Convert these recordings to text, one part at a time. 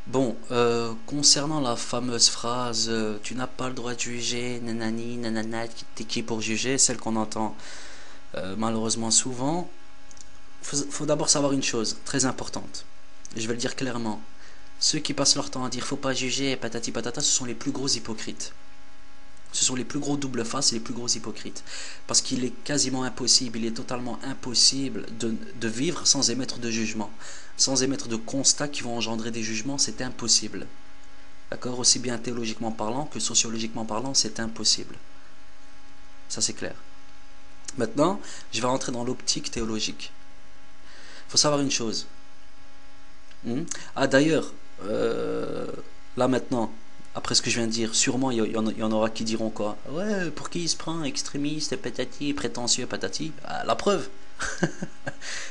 Bon, concernant la fameuse phrase tu n'as pas le droit de juger, nanani, nanana, t'es qui pour juger, celle qu'on entend malheureusement souvent, faut d'abord savoir une chose très importante. Je vais le dire clairement. Ceux qui passent leur temps à dire faut pas juger, patati patata, ce sont les plus gros hypocrites. Ce sont les plus gros double faces et les plus gros hypocrites. Parce qu'il est quasiment impossible, il est totalement impossible de vivre sans émettre de jugement, sans émettre de constats qui vont engendrer des jugements, c'est impossible. D'accord? Aussi bien théologiquement parlant que sociologiquement parlant, c'est impossible. Ça c'est clair. Maintenant, je vais rentrer dans l'optique théologique. Il faut savoir une chose. Ah d'ailleurs, là maintenant, après ce que je viens de dire, sûrement il y en aura qui diront quoi? Ouais, pour qui il se prend? Extrémiste, patati, prétentieux, patati. Ah, la preuve.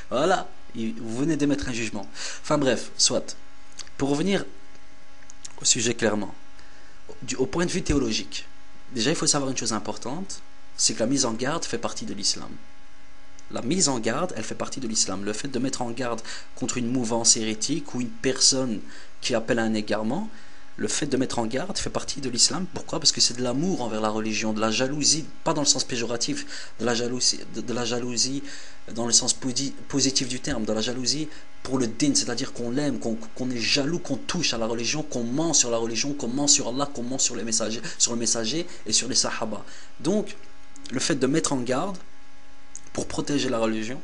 Voilà, vous venez d'émettre un jugement. Enfin bref, soit. Pour revenir au sujet clairement, au point de vue théologique, déjà il faut savoir une chose importante, c'est que la mise en garde fait partie de l'islam. La mise en garde, elle fait partie de l'islam. Le fait de mettre en garde contre une mouvance hérétique ou une personne qui appelle à un égarement, le fait de mettre en garde fait partie de l'islam. Pourquoi? Parce que c'est de l'amour envers la religion, de la jalousie, pas dans le sens péjoratif, de la jalousie dans le sens positif du terme, de la jalousie pour le din, c'est-à-dire qu'on l'aime, qu'on est jaloux, qu'on touche à la religion, qu'on ment sur la religion, qu'on ment sur Allah, qu'on ment sur les messagers, sur le messager et sur les sahaba. Donc, le fait de mettre en garde pour protéger la religion,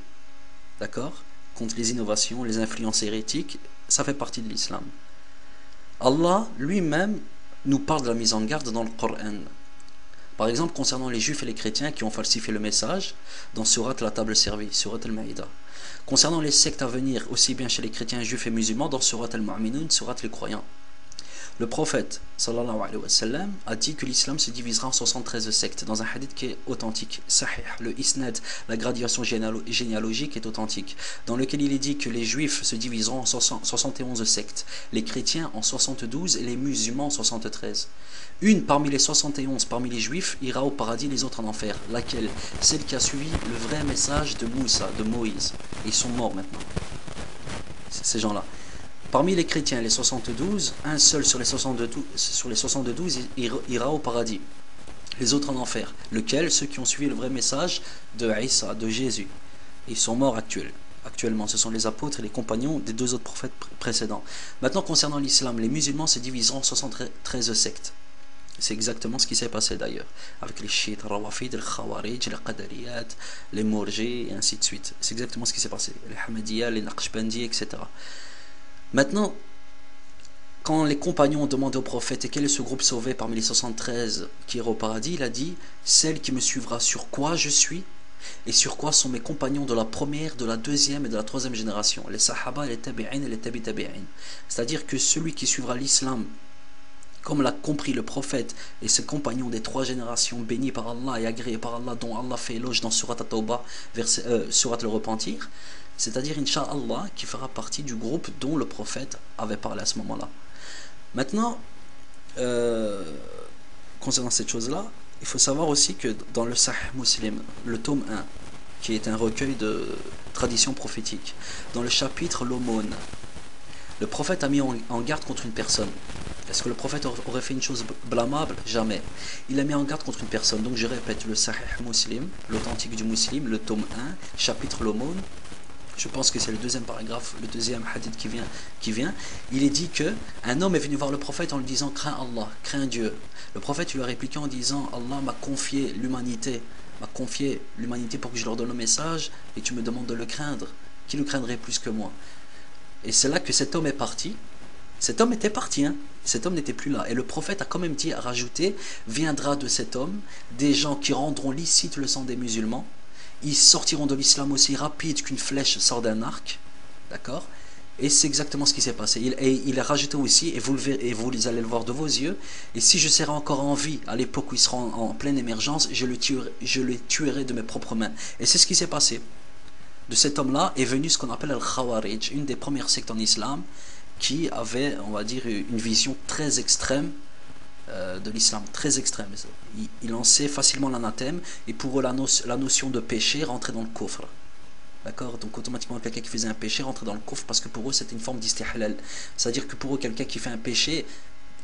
d'accord, contre les innovations, les influences hérétiques, ça fait partie de l'islam. Allah lui-même nous parle de la mise en garde dans le Coran. Par exemple, concernant les juifs et les chrétiens qui ont falsifié le message, dans Surat la table servie, Surat al-Maïda. Concernant les sectes à venir, aussi bien chez les chrétiens, juifs et musulmans, dans Surat al-Mu'minun, Surat les croyants. Le prophète sallallahu alayhi wa sallam a dit que l'islam se divisera en 73 sectes dans un hadith qui est authentique, sahih. Le isnad, la graduation généalogique est authentique, dans lequel il est dit que les juifs se diviseront en 71 sectes, les chrétiens en 72 et les musulmans en 73. Une parmi les 71, parmi les juifs, ira au paradis, les autres en enfer. Laquelle? Celle qui a suivi le vrai message de Moussa, de Moïse. Ils sont morts maintenant, ces gens-là. Parmi les chrétiens, les 72, un seul sur les 72 ira au paradis. Les autres en enfer. Lequel? Ceux qui ont suivi le vrai message de Isa, de Jésus. Ils sont morts actuellement. Ce sont les apôtres et les compagnons des deux autres prophètes précédents. Maintenant, concernant l'islam, les musulmans se diviseront en 73 sectes. C'est exactement ce qui s'est passé d'ailleurs. Avec les chiites, les rawafid, les khawarij, les qadariyat, les mourjis, et ainsi de suite. C'est exactement ce qui s'est passé. Les hamadiyya, les naqshbandi, etc. Maintenant, quand les compagnons ont demandé au prophète et quel est ce groupe sauvé parmi les 73 qui ira au paradis, il a dit celle qui me suivra sur quoi je suis et sur quoi sont mes compagnons de la première, de la deuxième et de la troisième génération, les sahaba, les tabi'in et les tabi'in. C'est-à-dire que celui qui suivra l'islam comme l'a compris le prophète et ses compagnons des trois générations bénis par Allah et agréés par Allah, dont Allah fait éloge dans Surat At-Tawbah, Surat le Repentir, c'est-à-dire Inch'Allah qui fera partie du groupe dont le prophète avait parlé à ce moment-là. Maintenant, concernant cette chose-là, il faut savoir aussi que dans le Sahih Muslim, le tome 1, qui est un recueil de traditions prophétiques, dans le chapitre l'aumône, le prophète a mis en garde contre une personne. Est-ce que le prophète aurait fait une chose blâmable? Jamais. Il a mis en garde contre une personne. Donc je répète, le Sahih Muslim, l'authentique du Muslim, le tome 1, chapitre l'aumône, je pense que c'est le deuxième paragraphe, le deuxième hadith qui vient. Il est dit que un homme est venu voir le prophète en lui disant crains Allah, crains Dieu. Le prophète lui a répliqué en disant Allah m'a confié l'humanité pour que je leur donne le message et tu me demandes de le craindre. Qui le craindrait plus que moi? Et c'est là que cet homme est parti. Cet homme était parti, hein. Cet homme n'était plus là. Et le prophète a quand même dit, a rajouté, viendra de cet homme des gens qui rendront licite le sang des musulmans. Ils sortiront de l'islam aussi rapide qu'une flèche sort d'un arc. D'accord? Et c'est exactement ce qui s'est passé. Il a rajouté aussi, et vous allez le voir de vos yeux, et si je serai encore en vie à l'époque où il sera en pleine émergence, je le tuerai de mes propres mains. Et c'est ce qui s'est passé. De cet homme-là est venu ce qu'on appelle Al-Khawarij, une des premières sectes en islam qui avait, on va dire, une vision très extrême de l'islam, très extrême. Il lançait facilement l'anathème et pour eux la notion de péché rentrait dans le coffre. D'accord? Donc automatiquement quelqu'un qui faisait un péché rentrait dans le kufr parce que pour eux c'était une forme d'istihlal. C'est-à-dire que pour eux quelqu'un qui fait un péché,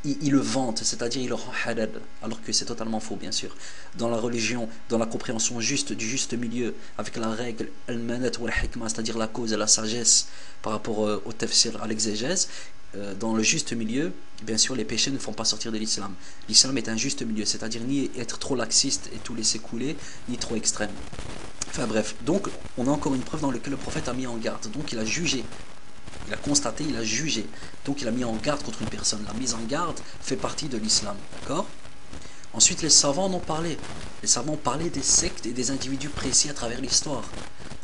il le vante, c'est-à-dire il le rend halal, alors que c'est totalement faux bien sûr. Dans la religion, dans la compréhension juste du juste milieu, avec la règle al-manat ou al-hikmah, c'est-à-dire la cause et la sagesse par rapport au tafsir, à l'exégèse, dans le juste milieu, bien sûr les péchés ne font pas sortir de l'islam. L'islam est un juste milieu, c'est-à-dire ni être trop laxiste et tout laisser couler, ni trop extrême. Enfin bref, donc on a encore une preuve dans laquelle le prophète a mis en garde, donc il a jugé. Il a constaté, il a jugé. Donc il a mis en garde contre une personne. La mise en garde fait partie de l'islam. D'accord? Ensuite, les savants en ont parlé. Les savants ont parlé des sectes et des individus précis à travers l'histoire.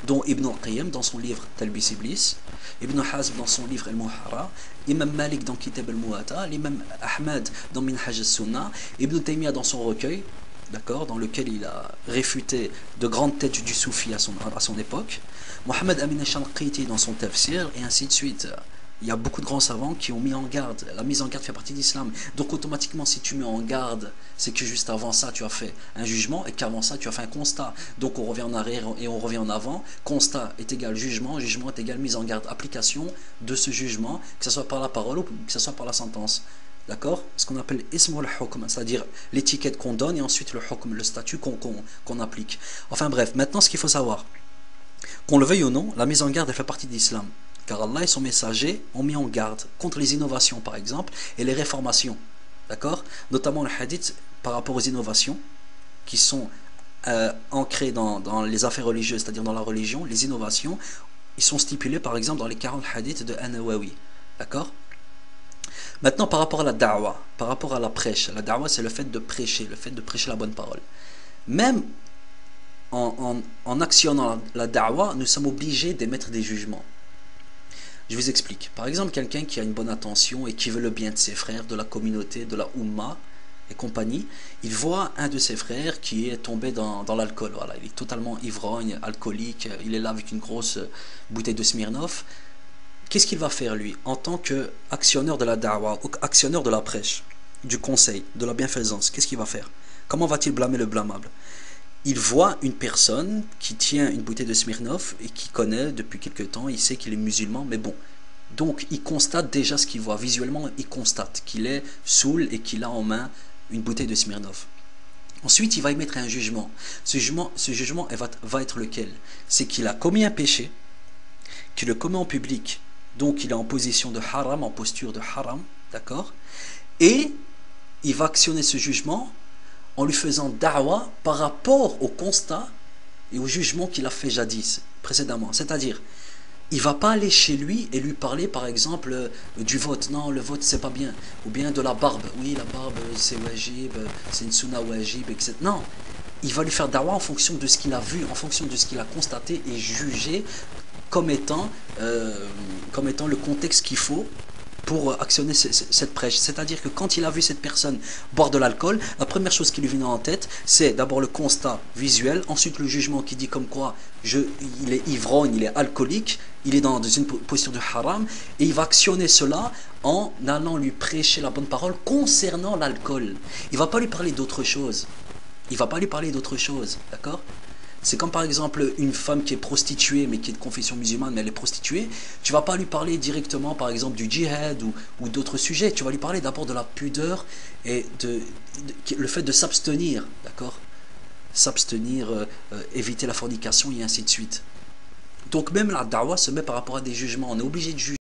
Dont Ibn al-Qayyim dans son livre Talbis Iblis, Ibn Hazm dans son livre Al-Muharra, Imam Malik dans Kitab al-Muwatta, l'imam Ahmad dans Minhaj al-Sunnah, Ibn Taymiyyah dans son recueil, d'accord, dans lequel il a réfuté de grandes têtes du soufi à son époque, Mohammed Amin al-Shanqiti dans son tafsir, et ainsi de suite. Il y a beaucoup de grands savants qui ont mis en garde. La mise en garde fait partie de l'islam. Donc automatiquement, si tu mets en garde, c'est que juste avant ça, tu as fait un jugement et qu'avant ça, tu as fait un constat. Donc on revient en arrière et on revient en avant. Constat est égal jugement, jugement est égal mise en garde, application de ce jugement, que ce soit par la parole ou que ce soit par la sentence. D'accord? Ce qu'on appelle ism al-hukm, c'est-à-dire l'étiquette qu'on donne et ensuite le hukm, le statut qu'on applique. Enfin bref, maintenant ce qu'il faut savoir, qu'on le veuille ou non, la mise en garde elle fait partie de l'islam. Car Allah et son messager ont mis en garde contre les innovations par exemple et les réformations. D'accord? Notamment le hadith par rapport aux innovations qui sont ancrées dans les affaires religieuses, c'est-à-dire dans la religion, les innovations, ils sont stipulés par exemple dans les 40 hadiths de An-Nawawi. D'accord? Maintenant par rapport à la da'wa, par rapport à la prêche, la da'wa c'est le fait de prêcher la bonne parole. Même en actionnant la da'wa, nous sommes obligés d'émettre des jugements. Je vous explique. Par exemple, quelqu'un qui a une bonne intention et qui veut le bien de ses frères, de la communauté, de la Ummah et compagnie, il voit un de ses frères qui est tombé dans l'alcool. Voilà, il est totalement ivrogne, alcoolique, il est là avec une grosse bouteille de Smirnoff. Qu'est-ce qu'il va faire lui, en tant qu'actionneur de la da'wa, ou actionneur de la prêche, du conseil, de la bienfaisance? Qu'est-ce qu'il va faire? Comment va-t-il blâmer le blâmable? Il voit une personne qui tient une bouteille de Smirnoff et qui connaît depuis quelque temps, il sait qu'il est musulman, mais bon. Donc il constate déjà ce qu'il voit. Visuellement, il constate qu'il est saoul et qu'il a en main une bouteille de Smirnoff. Ensuite, il va émettre un jugement. Ce jugement va être lequel? C'est qu'il a commis un péché, qu'il le commet en public, donc il est en position de haram, en posture de haram, d'accord? Et il va actionner ce jugement en lui faisant da'wa par rapport au constat et au jugement qu'il a fait jadis, précédemment. C'est-à-dire, il ne va pas aller chez lui et lui parler, par exemple, du vote. Non, le vote, c'est pas bien. Ou bien de la barbe. Oui, la barbe, c'est wajib, c'est une sunna wajib, etc. Non, il va lui faire da'wa en fonction de ce qu'il a vu, en fonction de ce qu'il a constaté et jugé comme étant le contexte qu'il faut pour actionner cette prêche. C'est-à-dire que quand il a vu cette personne boire de l'alcool, la première chose qui lui vient en tête, c'est d'abord le constat visuel, ensuite le jugement qui dit comme quoi il est ivrogne, il est alcoolique, il est dans une posture de haram, et il va actionner cela en allant lui prêcher la bonne parole concernant l'alcool. Il ne va pas lui parler d'autre chose. Il va pas lui parler d'autre chose, d'accord? C'est comme par exemple une femme qui est prostituée mais qui est de confession musulmane mais elle est prostituée. Tu vas pas lui parler directement par exemple du djihad ou d'autres sujets. Tu vas lui parler d'abord de la pudeur et le fait de s'abstenir, d'accord? S'abstenir, éviter la fornication et ainsi de suite. Donc même la da'wa se met par rapport à des jugements. On est obligé de juger.